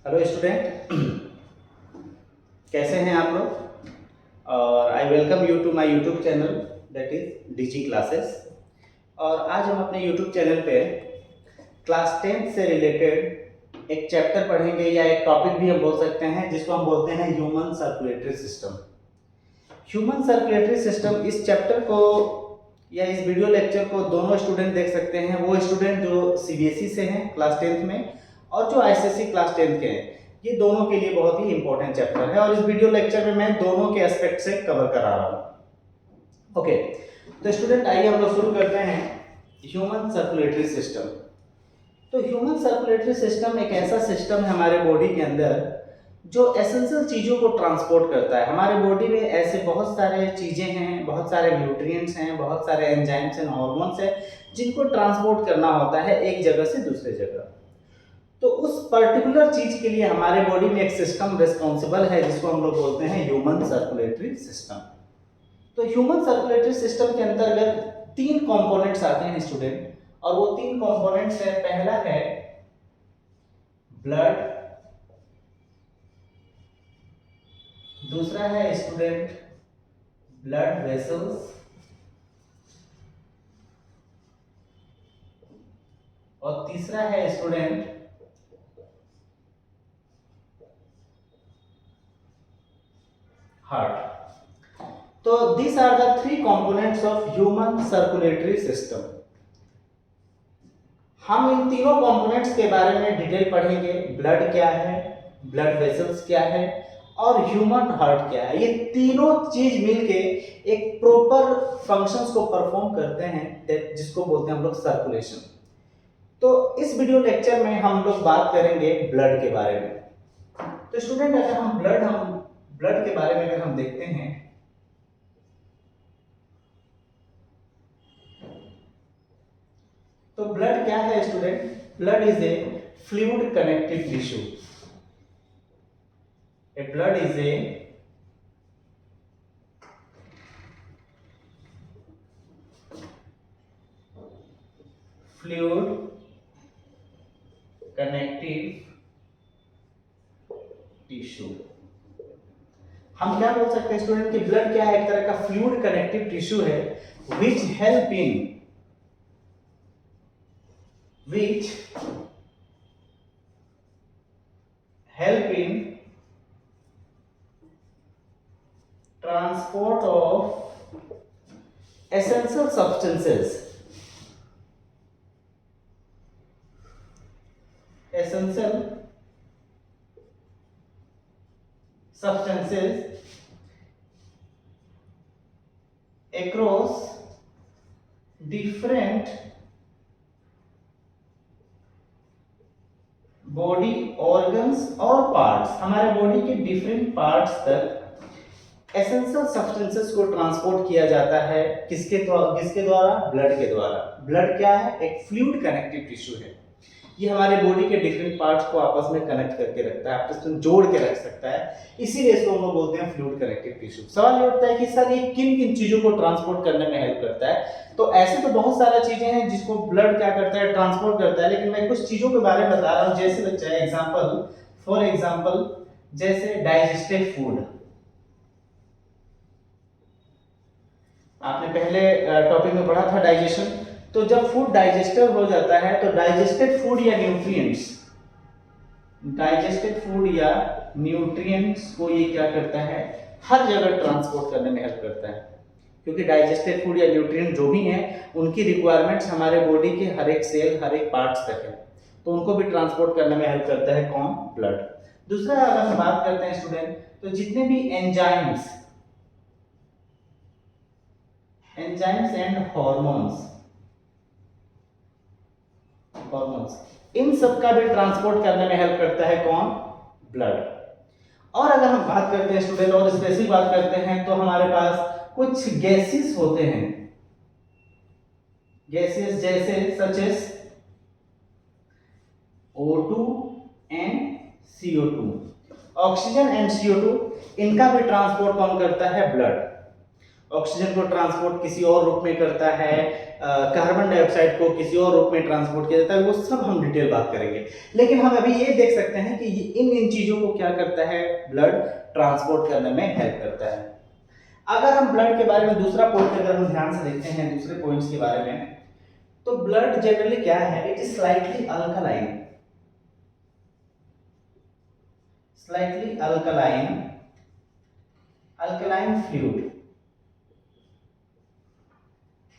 Hello student, कैसे हैं आप लोग। और I welcome you to my YouTube channel that is DG classes. और आज हम अपने यूट्यूब चैनल पे क्लास 10 से रिलेटेड एक चैप्टर पढ़ेंगे या एक टॉपिक भी हम बोल सकते हैं जिसको हम बोलते हैं human circulatory system. Human circulatory system, इस चैप्टर को या इस वीडियो लेक्चर को दोनों स्टूडेंट देख सकते हैं। वो स्टूडेंट जो सीबीएसई से हैं क्लास 10th में और जो आईसीएसई क्लास 10th के हैं, ये दोनों के लिए बहुत ही इंपॉर्टेंट चैप्टर है और इस वीडियो लेक्चर में मैं दोनों के एस्पेक्ट से कवर करा रहा हूँ। ओके, तो स्टूडेंट आइए हम लोग शुरू करते हैं ह्यूमन सर्कुलेटरी सिस्टम। तो ह्यूमन सर्कुलेटरी सिस्टम एक ऐसा सिस्टम है हमारे बॉडी के अंदर जो एसेंशियल चीज़ों को ट्रांसपोर्ट करता है। हमारे बॉडी में ऐसे बहुत सारे चीज़ें हैं, बहुत सारे न्यूट्रिएंट्स हैं, बहुत सारे एंजाइम्स एंड हार्मोन्स हैं जिनको ट्रांसपोर्ट करना होता है एक जगह से दूसरे जगह। तो उस पर्टिकुलर चीज के लिए हमारे बॉडी में एक सिस्टम रिस्पॉन्सिबल है जिसको हम लोग बोलते हैं ह्यूमन सर्कुलेटरी सिस्टम। तो ह्यूमन सर्कुलेटरी सिस्टम के अंतर्गत 3 कंपोनेंट्स आते हैं स्टूडेंट, और वो 3 कंपोनेंट्स है। पहला है ब्लड, दूसरा है स्टूडेंट ब्लड वेसल्स, और तीसरा है स्टूडेंट हार्ट। तो these are the 3 components of human circulatory system। हम इन तीनों कंपोनेंट्स के बारे में डिटेल पढ़ेंगे। ब्लड क्या है, ब्लड वेसल्स क्या है और ह्यूमन हार्ट क्या है। ये तीनों चीज मिलके एक प्रॉपर फंक्शंस को परफॉर्म करते हैं जिसको बोलते हैं हम लोग सर्कुलेशन। तो इस वीडियो लेक्चर में हम लोग बात करेंगे ब्लड के बारे में। तो स्टूडेंट अगर हम ब्लड के बारे में अगर हम देखते हैं तो ब्लड क्या है student. Blood is a fluid connective tissue. A blood is a fluid connective tissue. हम क्या बोल सकते हैं स्टूडेंट कि ब्लड क्या है, एक तरह का फ्लूइड कनेक्टिव टिश्यू है which help in transport of essential substances across different body organs और पार्ट्स। हमारे बॉडी के डिफरेंट पार्ट्स तक एसेंशियल सब्सटेंसेस को ट्रांसपोर्ट किया जाता है। किसके द्वारा? ब्लड के द्वारा। ब्लड क्या है? एक फ्लूइड कनेक्टिव टिश्यू है। ये हमारे बॉडी के डिफरेंट पार्ट्स को आपस में कनेक्ट करके रखता है, आपस में जोड़ के रख सकता है, इसीलिए इसको हम लोग बोलते हैं फ्लूइड कनेक्टिव टिश्यू। सवाल ये उठता है कि सर ये किन किन चीजों को ट्रांसपोर्ट करने में हेल्प करता है। तो ऐसे तो बहुत सारा चीजें हैं जिसको ब्लड क्या करता है, ट्रांसपोर्ट करता है, लेकिन मैं कुछ चीजों के बारे में बता रहा हूँ। जैसे बच्चा फॉर एग्जाम्पल जैसे डाइजेस्टिव फूड। आपने पहले टॉपिक में पढ़ा था डाइजेशन। तो जब फूड डाइजेस्टेड हो जाता है तो डाइजेस्टेड फूड या न्यूट्रिएंट्स को ये क्या करता है, हर जगह ट्रांसपोर्ट करने में हेल्प करता है। क्योंकि डाइजेस्टेड फूड या न्यूट्रिएंट जो भी हैं उनकी रिक्वायरमेंट्स हमारे बॉडी के हर एक सेल, हर एक पार्ट्स तक है, तो उनको भी ट्रांसपोर्ट करने में हेल्प करता है कौन? ब्लड। दूसरा अगर हम बात करते हैं स्टूडेंट, तो जितने भी एंजाइम्स एंड हॉर्मोन्स इन सब का भी ट्रांसपोर्ट करने में हेल्प करता है कौन? ब्लड। और अगर हम बात करते हैं स्टूडेंट और स्पेसिफिक बात करते हैं तो हमारे पास कुछ गैसेस होते हैं, गैसेस जैसे such as O2 and CO2। Oxygen and CO2 इनका भी ट्रांसपोर्ट कौन करता है? ब्लड। ऑक्सीजन को ट्रांसपोर्ट किसी और रूप में करता है, कार्बन डाइऑक्साइड को किसी और रूप में ट्रांसपोर्ट किया जाता है, वो सब हम डिटेल बात करेंगे। लेकिन हम अभी ये देख सकते हैं कि इन चीजों को क्या करता है, ब्लड ट्रांसपोर्ट करने में हेल्प करता है। अगर हम ब्लड के बारे में दूसरा पॉइंट अगर हम ध्यान से देखते हैं दूसरे पॉइंट्स के बारे में, तो ब्लड जनरली क्या है, it is slightly alkaline, slightly alkaline, alkaline fluid.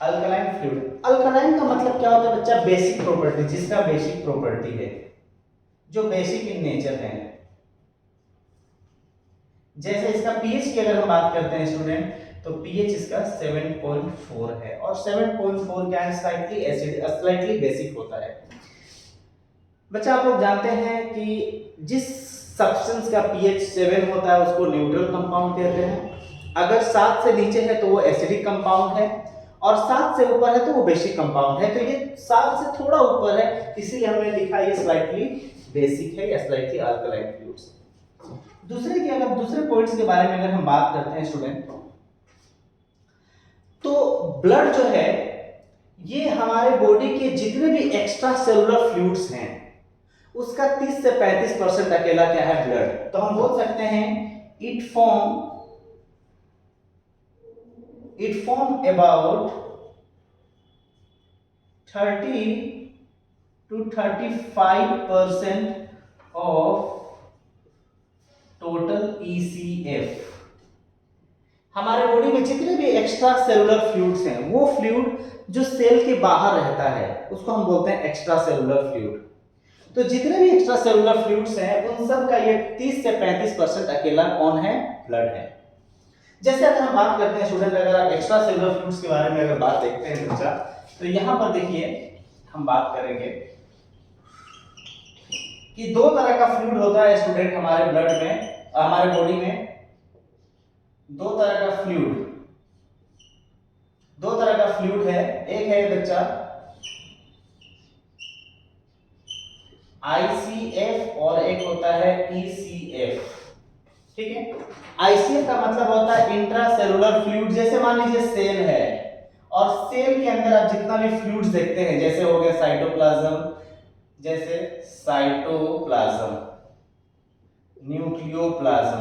Alkaline fluid, alkaline का मतलब क्या होता है बच्चा, बेसिक प्रॉपर्टी, जिसका बेसिक प्रॉपर्टी है, जो बेसिक इन नेचर है। जैसे इसका पीएच की अगर हम बात करते हैं स्टूडेंट, तो पीएच इसका 7.4 है, और 7.4 क्या है, स्लाइटली एसिड, स्लाइटली बेसिक होता है। बच्चा आप लोग जानते हैं कि जिस सब्सटेंस का पीएच 7 होता है उसको न्यूट्रल कंपाउंड कहते हैं। अगर 7 से नीचे है तो वो एसिडिक कंपाउंड है, और 7 से ऊपर है तो वो बेसिक कंपाउंड है। तो ये 7 से थोड़ा ऊपर है, इसीलिए हमने लिखा ये स्लाइटली बेसिक है या स्लाइटली अल्कलाइन फ्लूइड्स। दूसरे पॉइंट्स के बारे में अगर हम बात करते हैं स्टूडेंट, तो ब्लड जो है ये हमारे बॉडी के जितने भी एक्स्ट्रा सेलुलर फ्लूइड्स हैं उसका 30 से 35% अकेला क्या है, ब्लड। तो हम बोल सकते हैं it form about 30 to 35% of total ECF। हमारे बॉडी में जितने भी एक्स्ट्रा सेलुलर फ्लूइड्स हैं, वो फ्लूइड जो सेल के बाहर रहता है उसको हम बोलते हैं एक्स्ट्रा सेलुलर फ्लूइड। तो जितने भी एक्स्ट्रा सेलुलर फ्लूइड्स हैं उन सब का ये 30 से 35% अकेला कौन है, ब्लड है। जैसे अगर हम बात करते हैं स्टूडेंट, अगर आप एक्स्ट्रा सेलुलर फ्लूइड्स के बारे में अगर बात देखते हैं बच्चा, तो यहाँ पर देखिए हम बात करेंगे कि 2 तरह का फ्लूइड होता है स्टूडेंट हमारे ब्लड में, हमारे बॉडी में 2 तरह का फ्लूइड है। एक है बच्चा ICF और एक होता है ECF, ठीक है। ICF का मतलब होता है इंट्रा सेलुलर फ्लूइड। जैसे मान लीजिए सेल है, और सेल के अंदर आप जितना भी फ्लूइड्स देखते हैं, जैसे हो गया साइटोप्लाज्म, न्यूक्लियोप्लाज्म,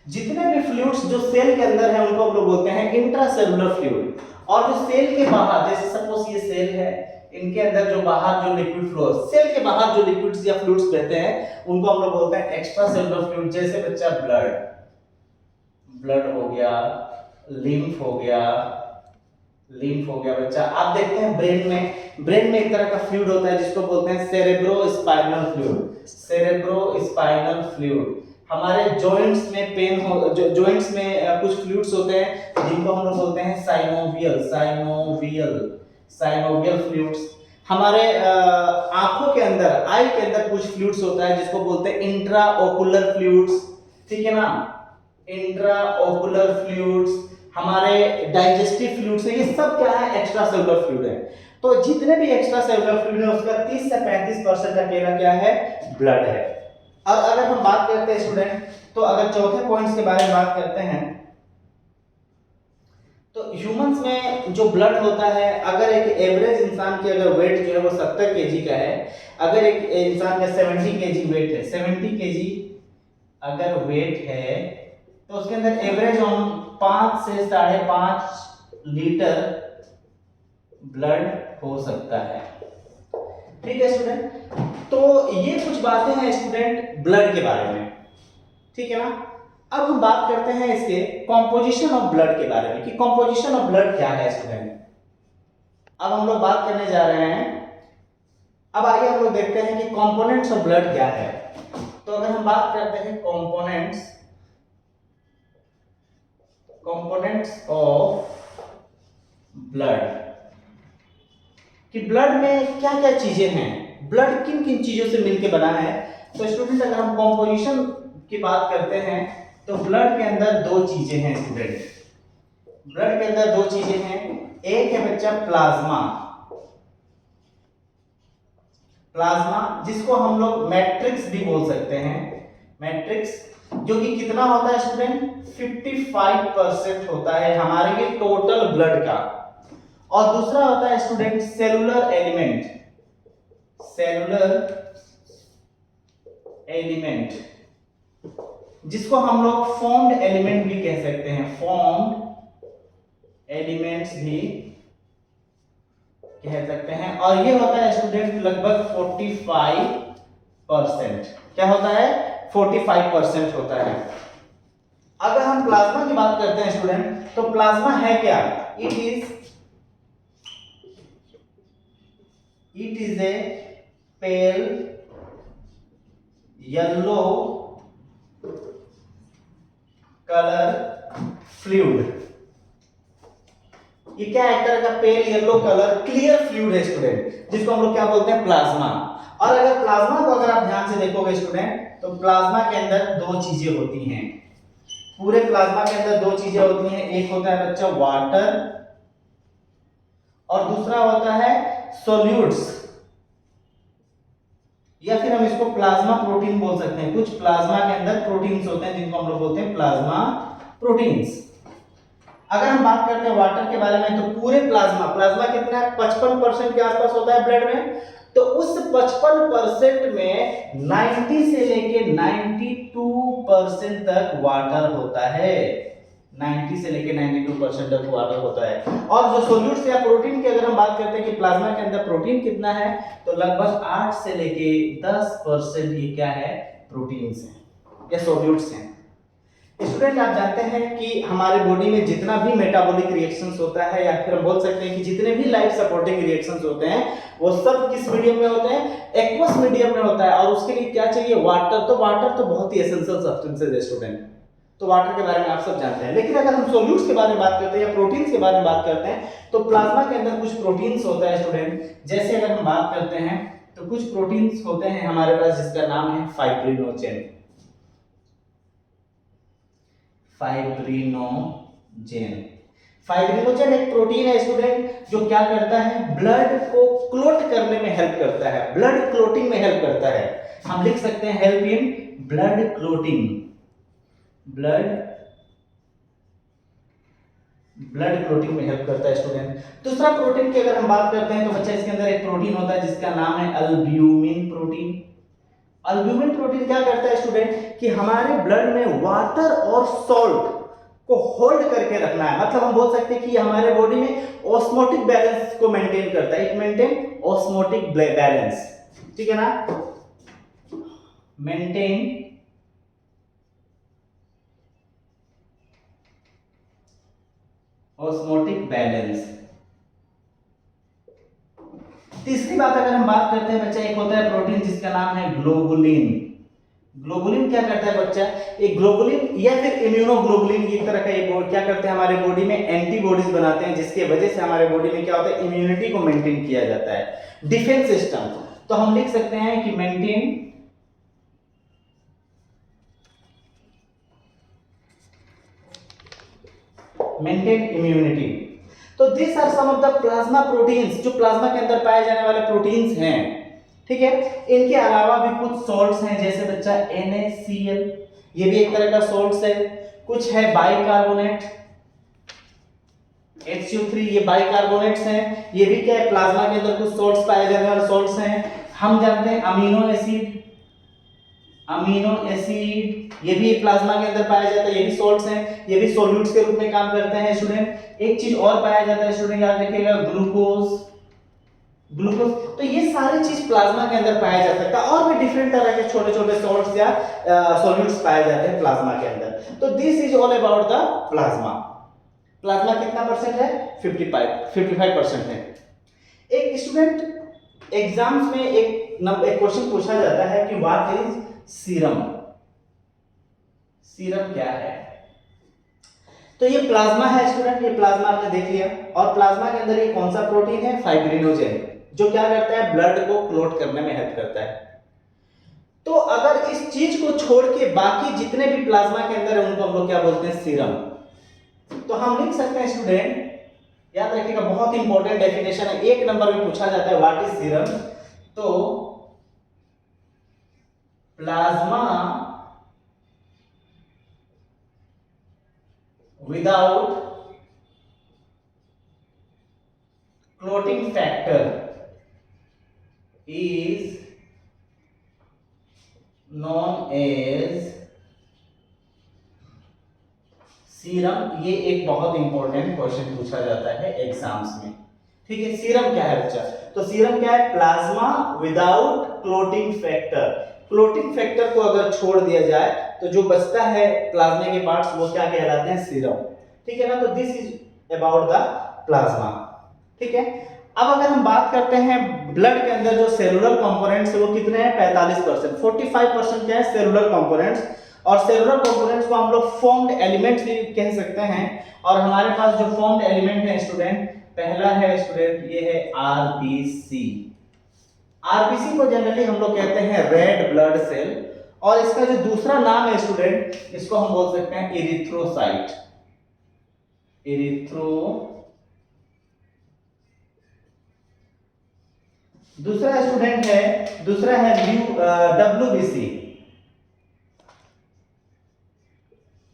जितने भी फ्लूइड्स जो सेल के अंदर है उनको हम लोग बोलते हैं इंट्रासेलुलर फ्लूइड। और जो सेल के बाहर, जैसे सपोज ये सेल है, इनके अंदर जो बाहर जो लिक्विड फ्लो, सेल के बाहर जो लिक्विड्स या फ्लूइड्स बहते हैं उनको हम लोग बोलते हैं एक्स्ट्रा सेलुलर फ्लूइड। जैसे बच्चा ब्लड हो गया, लिम्फ हो गया बच्चा। आप देखते हैं ब्रेन में एक तरह का फ्लूइड होता है जिसको बोलते हैं सेरेब्रोस्पाइनल फ्लूइड। हमारे जॉइंट्स में जॉइंट्स में कुछ फ्लूइड्स होते हैं जिनको हम लोग बोलते हैं साइनोवियल फ्लूइड्स। हमारे आंखों के अंदर, आई के अंदर कुछ फ्लूइड्स होता है जिसको बोलते हैं इंट्राओकुलर फ्लूइड्स, ठीक है ना, इंट्राओकुलर फ्लूइड्स। हमारे डाइजेस्टिव फ्लूइड्स है, ये सब क्या है, एक्स्ट्रा सेलुलर फ्लूइड है। तो जितने भी एक्स्ट्रा सेलुलर फ्लूइड है उसका 30 से 35% अकेला क्या है, ब्लड है। और अगर हम बात करते हैं स्टूडेंट, तो अगर चौथे पॉइंट्स के बारे में बात करते हैं, तो ह्यूमंस में जो ब्लड होता है, अगर एक एवरेज इंसान की अगर वेट जो है वो 70 केजी का है, अगर एक इंसान का 70 केजी वेट है, 70 केजी अगर वेट है, तो उसके अंदर एवरेज ऑन 5 से 5.5 लीटर ब्लड हो सकता है, ठीक है स्टूडेंट। तो ये कुछ बातें हैं स्टूडेंट ब्लड के बारे में, ठीक है ना। अब हम बात करते हैं इसके कॉम्पोजिशन ऑफ ब्लड के बारे में कि कॉम्पोजिशन ऑफ ब्लड क्या है स्टूडेंट। अब हम लोग बात करने जा रहे हैं, अब आइए हम लोग देखते हैं कि कंपोनेंट्स ऑफ ब्लड क्या है। तो अगर हम बात करते हैं कंपोनेंट्स ऑफ ब्लड, कि ब्लड में क्या क्या चीजें हैं, ब्लड किन किन चीजों से मिलकर बना है। तो स्टूडेंट अगर हम कॉम्पोजिशन की बात करते हैं, तो ब्लड के अंदर 2 चीजें हैं स्टूडेंट, ब्लड के अंदर 2 चीजें हैं। एक है बच्चा प्लाज्मा, जिसको हम लोग मैट्रिक्स भी बोल सकते हैं, मैट्रिक्स। जो कि कितना होता है स्टूडेंट, 55% होता है हमारे ये टोटल ब्लड का। और दूसरा होता है student cellular element, cellular element जिसको हम लोग फॉर्म्ड एलिमेंट भी कह सकते हैं, फॉर्म्ड एलिमेंट्स भी कह सकते हैं। और ये होता है स्टूडेंट लगभग 45%। क्या होता है, 45% होता है। अगर हम प्लाज्मा की बात करते हैं स्टूडेंट, तो प्लाज्मा है क्या, it is a pale yellow colour fluid. ये क्या है, एक तरह का pale yellow colour clear fluid है स्टूडेंट, जिसको हम लोग क्या बोलते हैं, प्लाज्मा। और अगर प्लाज्मा को अगर आप ध्यान से देखोगे स्टूडेंट, तो प्लाज्मा के अंदर दो चीजें होती हैं। पूरे प्लाज्मा के अंदर दो चीजें होती हैं, एक होता है बच्चा वाटर और दूसरा होता है सॉल्यूट्स, या फिर हम इसको प्लाज्मा प्रोटीन बोल सकते हैं। कुछ प्लाज्मा के अंदर प्रोटीन्स होते हैं जिनको हम लोग बोलते हैं प्लाज्मा प्रोटीन्स। अगर हम बात करते हैं वाटर के बारे में, तो पूरे प्लाज्मा कितना है, 55% के आसपास होता है ब्लड में। तो उस 55% में 90 से लेके 92% तक वाटर होता है, 90 से लेके 92% तक वाटर होता है। और जो सॉल्यूट्स या प्रोटीन की अगर हम बात करते हैं कि प्लाज्मा के अंदर प्रोटीन कितना है, तो लगभग 8 से लेके 10% ये क्या है, प्रोटीन्स हैं या सॉल्यूट्स हैं। स्टूडेंट आप जानते हैं कि हमारे बॉडी में जितना भी मेटाबॉलिक रिएक्शंस होता है, या फिर हम बोल सकते हैं कि जितने भी लाइफ सपोर्टिंग रिएक्शंस होते हैं, वो सब किस मीडियम में होते हैं, एक्वस मीडियम में होता है। और उसके लिए क्या चाहिए, वाटर। तो वाटर तो बहुत ही एसेंशियल सब्सटेंसेस है स्टूडेंट, तो वाटर के बारे में आप सब जानते हैं। लेकिन अगर हम सॉल्यूट्स के बारे में बात करते हैं या प्रोटीन्स के बारे में बात करते हैं, तो प्लाज्मा के अंदर कुछ प्रोटीन्स होता है स्टूडेंट। जैसे अगर हम बात करते हैं तो कुछ प्रोटीन्स होते हैं हमारे पास जिसका नाम है फाइब्रिनोजेन। फाइब्रिनोजेन एक प्रोटीन है स्टूडेंट, जो क्या करता है, ब्लड को क्लोट करने में हेल्प करता है, ब्लड क्लोटिंग में हेल्प करता है। हम लिख सकते हैं help in blood clotting, blood clotting में हेल्प करता है स्टूडेंट। दूसरा प्रोटीन की अगर हम बात करते हैं, तो बच्चा इसके अंदर एक प्रोटीन होता है जिसका नाम है अल्ब्यूमिन प्रोटीन। अल्ब्यूमिन प्रोटीन क्या करता है स्टूडेंट, कि हमारे ब्लड में वाटर और सॉल्ट को होल्ड करके रखना है। मतलब हम बोल सकते हैं कि हमारे बॉडी में ऑस्मोटिक बैलेंस को मेंटेन करता है, इट मेंटेन ऑस्मोटिक बैलेंस, ठीक है ना, मेंटेन ऑस्मोटिक बैलेंस। तीसरी बात अगर हम बात करते हैं बच्चा, एक होता है प्रोटीन जिसका नाम है ग्लोबुलिन। ग्लोबुलिन क्या करता है बच्चा, एक ग्लोबुलिन या फिर इम्यूनोग्लोबुलिन एक तरह का एक क्या करते हैं, हमारे बॉडी में एंटीबॉडीज बनाते हैं, जिसके वजह से हमारे बॉडी में क्या होता है, इम्यूनिटी को मेंटेन किया जाता है, डिफेंस सिस्टम। तो हम लिख सकते हैं कि मेंटेन इम्यूनिटी। तो this are some of the plasma proteins, जो प्लाज्मा के अंदर पाए जाने वाले प्रोटीन्स हैं, ठीक है। इनके अलावा भी कुछ सॉल्ट्स हैं, जैसे बच्चा NaCl, ये भी एक तरह का सॉल्ट्स है। कुछ है बाइकार्बोनेट, HCO3, ये बाइकार्बोनेट्स हैं। ये भी क्या है, प्लाज्मा के अंदर कुछ सॉल्ट्स पाए जाने वाले सॉल्ट्स हैं। हम जानते हैं अमीनो एसिड, ये भी प्लाज्मा के अंदर पाया जाता है, ये भी सॉल्ट्स हैं, ये भी सॉल्यूट्स के रूप में काम करते हैं स्टूडेंट। एक चीज और पाया जाता है स्टूडेंट, याद रखिएगा, ग्लूकोज। तो ये सारी चीज प्लाज्मा के अंदर पाया जा सकता है। और भी डिफरेंट तरह के छोटे छोटे सॉल्ट्स या सॉल्यूट्स पाए जाते हैं प्लाज्मा के अंदर। तो this is all about the plasma. Plasma कितना परसेंट है, 55% है। एक स्टूडेंट एग्जाम्स में एक क्वेश्चन पूछा जाता है कि व्हाट इज सीरम क्या है। तो ये प्लाज्मा है स्टूडेंट, ये प्लाज्मा आपने देख लिया। और प्लाज्मा के अंदर ये कौन सा प्रोटीन है, फाइब्रिनोजेन, जो क्या करता है, ब्लड को क्लोट करने में हेल्प करता है। तो अगर इस चीज को छोड़ के बाकी जितने भी प्लाज्मा के अंदर है उनको हम लोग क्या बोलते हैं, सीरम। तो हम लिख सकते हैं स्टूडेंट, याद रखिएगा, बहुत इंपॉर्टेंट डेफिनेशन है, 1 नंबर में पूछा जाता है, व्हाट इज सीरम। तो plasma without clotting factor is known as serum. ये एक बहुत इंपॉर्टेंट क्वेश्चन पूछा जाता है एग्जाम्स में। ठीक है, सीरम क्या है बच्चा? तो सीरम क्या है? Plasma without clotting factor. Clotting factor को अगर छोड़ दिया जाए तो जो बचता है प्लाज्मा के पार्ट्स वो क्या कहलाते हैं? सीरम। ठीक है ना? तो this is about the plasma. ठीक है, अब अगर हम बात करते हैं ब्लड के अंदर जो सेलुलर कंपोनेंट्स है वो कितने हैं? 45%। 45% क्या है? Cellular components. और सेलुलर कंपोनेंट्स को हम लोग फॉर्म्ड एलिमेंट्स भी कह सकते हैं। और हमारे पास जो फॉर्म्ड एलिमेंट है स्टूडेंट, पहला है स्टूडेंट ये है आरबीसी। आरबीसी को जनरली हम लोग कहते हैं रेड ब्लड सेल। और इसका जो दूसरा नाम है स्टूडेंट, इसको हम बोल सकते हैं इरिथ्रोसाइट। दूसरा स्टूडेंट है, दूसरा है डब्ल्यूबीसी,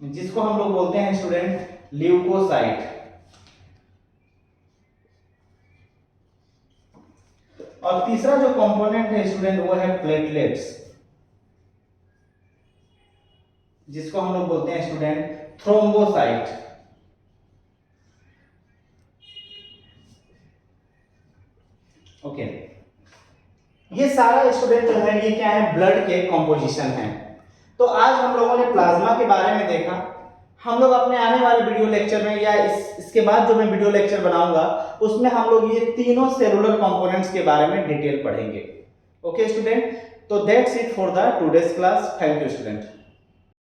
जिसको हम लोग बोलते हैं स्टूडेंट ल्यूकोसाइट। और तीसरा जो कंपोनेंट है स्टूडेंट वो है प्लेटलेट्स, जिसको हम लोग बोलते हैं स्टूडेंट थ्रोम्बोसाइट। ओके, ये सारा स्टूडेंट जो है ये क्या है? ब्लड के कंपोजिशन है। तो आज हम लोगों ने प्लाज्मा के बारे में देखा। हम लोग अपने आने वाले वीडियो लेक्चर में या इसके बाद जो मैं वीडियो लेक्चर बनाऊंगा उसमें हम लोग ये तीनों सेलुलर कंपोनेंट्स के बारे में डिटेल पढ़ेंगे। ओके स्टूडेंट, तो that's it for the today's class. Thank you student.